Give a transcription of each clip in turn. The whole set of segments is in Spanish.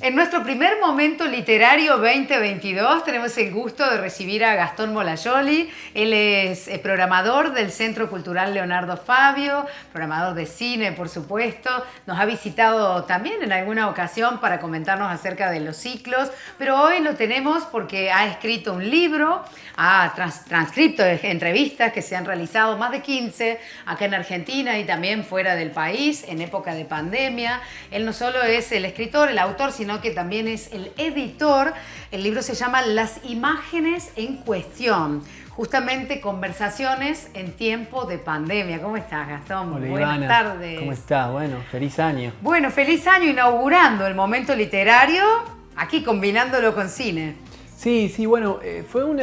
En nuestro primer momento literario 2022 tenemos el gusto de recibir a Gastón Molayoli. Él es programador del Centro Cultural Leonardo Fabio, programador de cine, por supuesto. Nos ha visitado también en alguna ocasión para comentarnos acerca de los ciclos, pero hoy lo tenemos porque ha escrito un libro, ha transcrito entrevistas que se han realizado, más de 15, acá en Argentina y también fuera del país, en época de pandemia. Él no solo es el escritor, el autor, sino que también es el editor. El libro se llama Las imágenes en cuestión, justamente conversaciones en tiempo de pandemia. ¿Cómo estás, Gastón? Hola, Buenas Ivana. tardes. ¿Cómo estás? Bueno, feliz año. Bueno, feliz año inaugurando el momento literario, aquí combinándolo con cine. Sí, bueno, fue un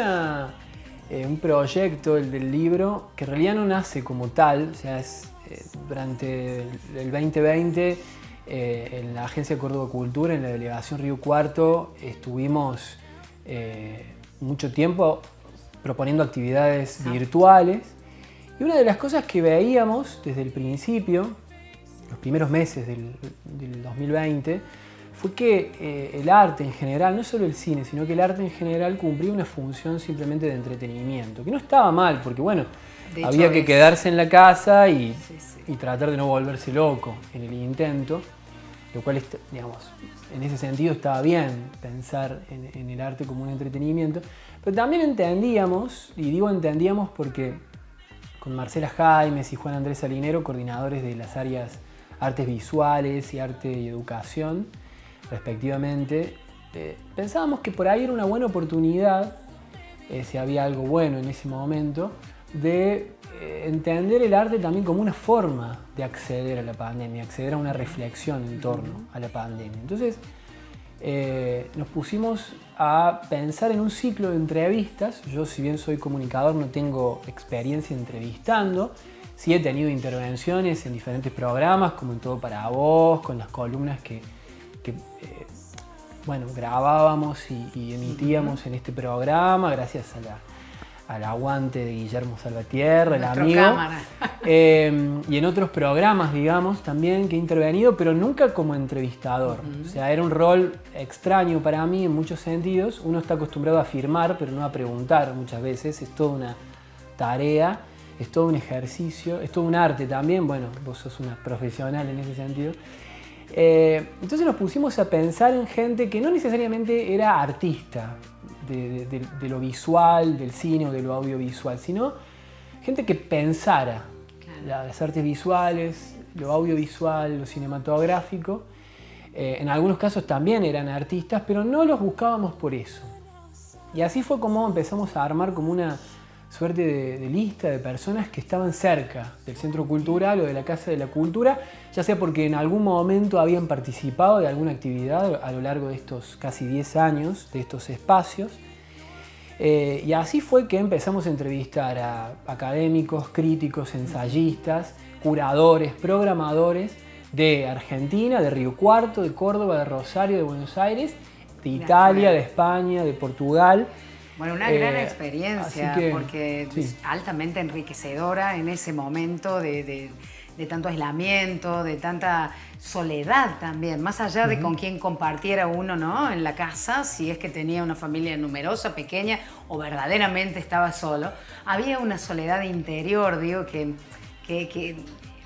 proyecto, el del libro, que en realidad no nace como tal, o sea, es durante el 2020, en la Agencia Córdoba Cultura, en la Delegación Río Cuarto, estuvimos mucho tiempo proponiendo actividades virtuales. Y una de las cosas que veíamos desde el principio, los primeros meses del 2020, fue que el arte en general, no solo el cine, sino que el arte en general cumplía una función simplemente de entretenimiento, que no estaba mal, porque bueno, había que quedarse en la casa y tratar de no volverse loco en el intento, lo cual, digamos, en ese sentido estaba bien pensar en el arte como un entretenimiento, pero también entendíamos, y digo entendíamos porque con Marcela Jaimes y Juan Andrés Salinero, coordinadores de las áreas artes visuales y arte y educación, respectivamente, pensábamos que por ahí era una buena oportunidad, si había algo bueno en ese momento, de entender el arte también como una forma de acceder a la pandemia, acceder a una reflexión en torno a la pandemia. Entonces nos pusimos a pensar en un ciclo de entrevistas. Yo, si bien soy comunicador, no tengo experiencia entrevistando. Sí he tenido intervenciones en diferentes programas, como en Todo para Vos, con las columnas que grabábamos y emitíamos en este programa, gracias al aguante de Guillermo Salvatierra, el amigo. Y en otros programas, digamos, también que he intervenido, pero nunca como entrevistador. O sea, era un rol extraño para mí en muchos sentidos. Uno está acostumbrado a afirmar, pero no a preguntar muchas veces. Es toda una tarea, es todo un ejercicio, es todo un arte también. Bueno, vos sos una profesional en ese sentido. Entonces nos pusimos a pensar en gente que no necesariamente era artista de lo visual, del cine o de lo audiovisual, sino gente que pensara las artes visuales, lo audiovisual, lo cinematográfico. En algunos casos también eran artistas, pero no los buscábamos por eso. Y así fue como empezamos a armar como una suerte de lista de personas que estaban cerca del Centro Cultural o de la Casa de la Cultura, ya sea porque en algún momento habían participado de alguna actividad a lo largo de estos casi 10 años, de estos espacios. Y así fue que empezamos a entrevistar a académicos, críticos, ensayistas, curadores, programadores de Argentina, de Río Cuarto, de Córdoba, de Rosario, de Buenos Aires, de Italia, de España, de Portugal. Bueno, una gran experiencia, porque es altamente enriquecedora en ese momento de tanto aislamiento, de tanta soledad también, más allá de con quién compartiera uno, ¿no?, en la casa, si es que tenía una familia numerosa, pequeña, o verdaderamente estaba solo, había una soledad interior, digo, que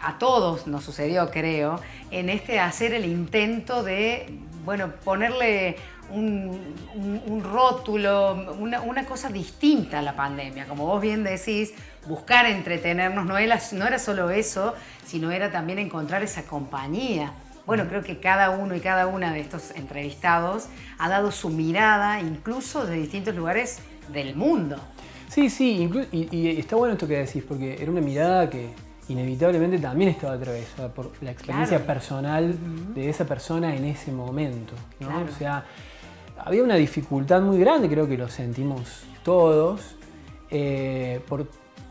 a todos nos sucedió, creo, en hacer el intento de, bueno, ponerle un rótulo, una cosa distinta a la pandemia. Como vos bien decís, buscar entretenernos, no era solo eso, sino era también encontrar esa compañía. Bueno, creo que cada uno y cada una de estos entrevistados ha dado su mirada, incluso de distintos lugares del mundo. Sí, y está bueno esto que decís, porque era una mirada que inevitablemente también estaba atravesada por la experiencia personal de esa persona en ese momento, ¿no? Claro. O sea, había una dificultad muy grande, creo que lo sentimos todos,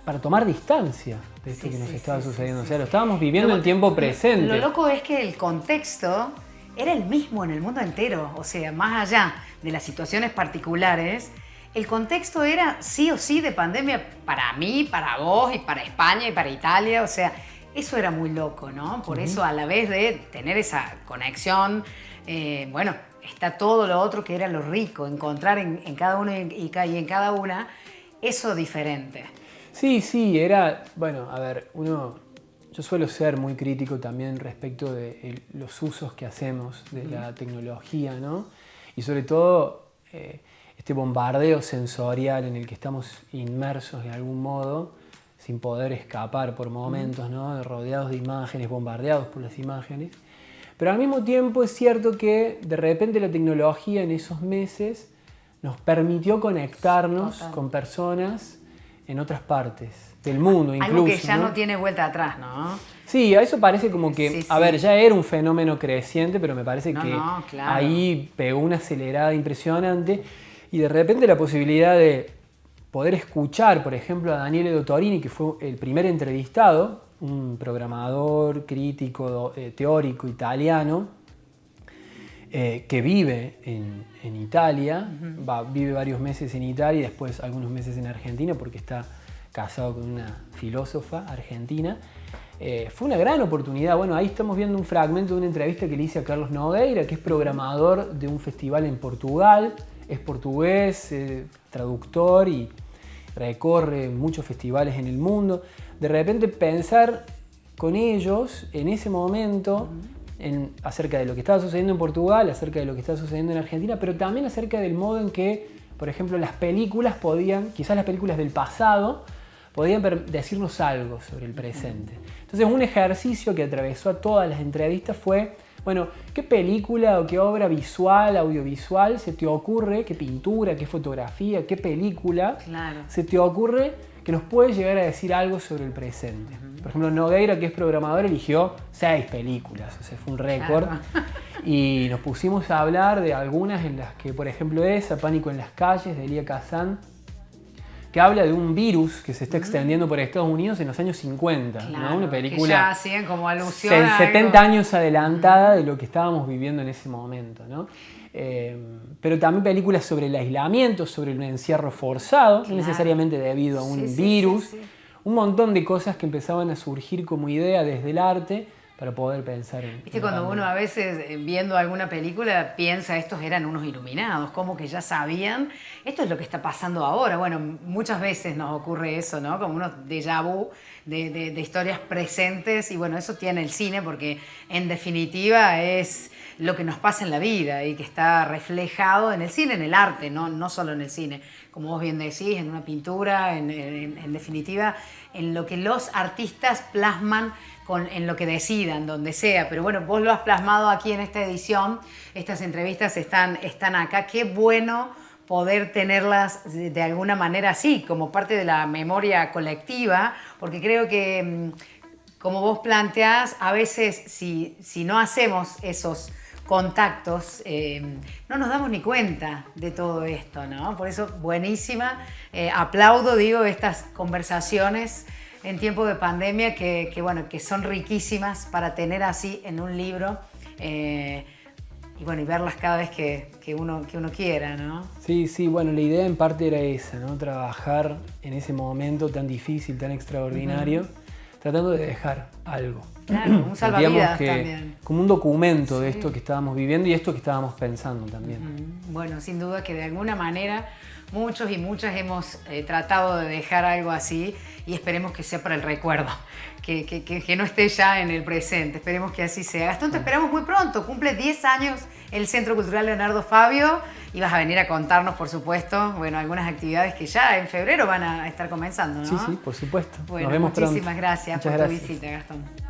para tomar distancia de esto que nos estaba sucediendo. O sea, lo estábamos viviendo en tiempo presente. Lo loco es que el contexto era el mismo en el mundo entero. O sea, más allá de las situaciones particulares, el contexto era sí o sí de pandemia para mí, para vos y para España y para Italia. O sea, eso era muy loco, ¿no? Por eso, a la vez de tener esa conexión, bueno, está todo lo otro que era lo rico, encontrar en cada uno y en cada una eso diferente. Sí, era, bueno, a ver, yo suelo ser muy crítico también respecto de los usos que hacemos de la tecnología, ¿no? Y sobre todo este bombardeo sensorial en el que estamos inmersos de algún modo, sin poder escapar por momentos, ¿no? Rodeados de imágenes, bombardeados por las imágenes. Pero al mismo tiempo es cierto que de repente la tecnología en esos meses nos permitió conectarnos con personas en otras partes del mundo, incluso. Algo que ya no tiene vuelta atrás, ¿no? Sí, a eso parece como que, sí. a ver, ya era un fenómeno creciente, pero me parece que claro. ahí pegó una acelerada impresionante y de repente la posibilidad de poder escuchar, por ejemplo, a Daniele Dottorini, que fue el primer entrevistado, un programador, crítico, teórico italiano, que vive en Italia, vive varios meses en Italia y después algunos meses en Argentina porque está casado con una filósofa argentina. Fue una gran oportunidad. Bueno, ahí estamos viendo un fragmento de una entrevista que le hice a Carlos Nogueira, que es programador de un festival en Portugal, es portugués, traductor y recorre muchos festivales en el mundo. De repente pensar con ellos en ese momento acerca de lo que estaba sucediendo en Portugal, acerca de lo que estaba sucediendo en Argentina, pero también acerca del modo en que, por ejemplo, las películas quizás las películas del pasado, podían decirnos algo sobre el presente. Entonces, un ejercicio que atravesó a todas las entrevistas fue, bueno, ¿qué película o qué obra visual, audiovisual se te ocurre, qué pintura, qué fotografía, qué película se te ocurre que nos puede llegar a decir algo sobre el presente? Por ejemplo, Nogueira, que es programador, eligió 6 películas, o sea, fue un récord. Claro. Y nos pusimos a hablar de algunas en las que, por ejemplo, Pánico en las calles, de Elia Kazan, que habla de un virus que se está extendiendo por Estados Unidos en los años 50. Claro, ¿no? Una película que ya hacían como alusión a 70 años adelantada de lo que estábamos viviendo en ese momento, ¿no? Pero también películas sobre el aislamiento, sobre el encierro forzado, no necesariamente debido a un virus. Un montón de cosas que empezaban a surgir como idea desde el arte para poder pensar en... Viste, cuando uno a veces viendo alguna película piensa estos eran unos iluminados, como que ya sabían, esto es lo que está pasando ahora. Bueno, muchas veces nos ocurre eso, ¿no? Como unos déjà vu de historias presentes y bueno, eso tiene el cine porque en definitiva es lo que nos pasa en la vida y que está reflejado en el cine, en el arte, no solo en el cine. Como vos bien decís, en una pintura, en definitiva, en lo que los artistas plasman en lo que decidan, donde sea. Pero bueno, vos lo has plasmado aquí en esta edición, estas entrevistas están acá. Qué bueno poder tenerlas de alguna manera así, como parte de la memoria colectiva, porque creo que, como vos planteás, a veces si no hacemos esos contactos, no nos damos ni cuenta de todo esto, ¿no? Por eso, buenísima. Aplaudo, estas conversaciones en tiempo de pandemia que son riquísimas para tener así en un libro y verlas cada vez que uno quiera, ¿no? Sí, bueno, la idea en parte era esa, ¿no? Trabajar en ese momento tan difícil, tan extraordinario, tratando de dejar algo. Claro, un salvavidas también. Como un documento de esto que estábamos viviendo y esto que estábamos pensando también. Bueno, sin duda que de alguna manera muchos y muchas hemos tratado de dejar algo así y esperemos que sea para el recuerdo, que no esté ya en el presente. Esperemos que así sea. Gastón, te esperamos muy pronto. Cumple 10 años el Centro Cultural Leonardo Fabio y vas a venir a contarnos, por supuesto, algunas actividades que ya en febrero van a estar comenzando, ¿no? Sí, por supuesto. Bueno, nos vemos muchísimas pronto. Gracias por tu visita, Gastón.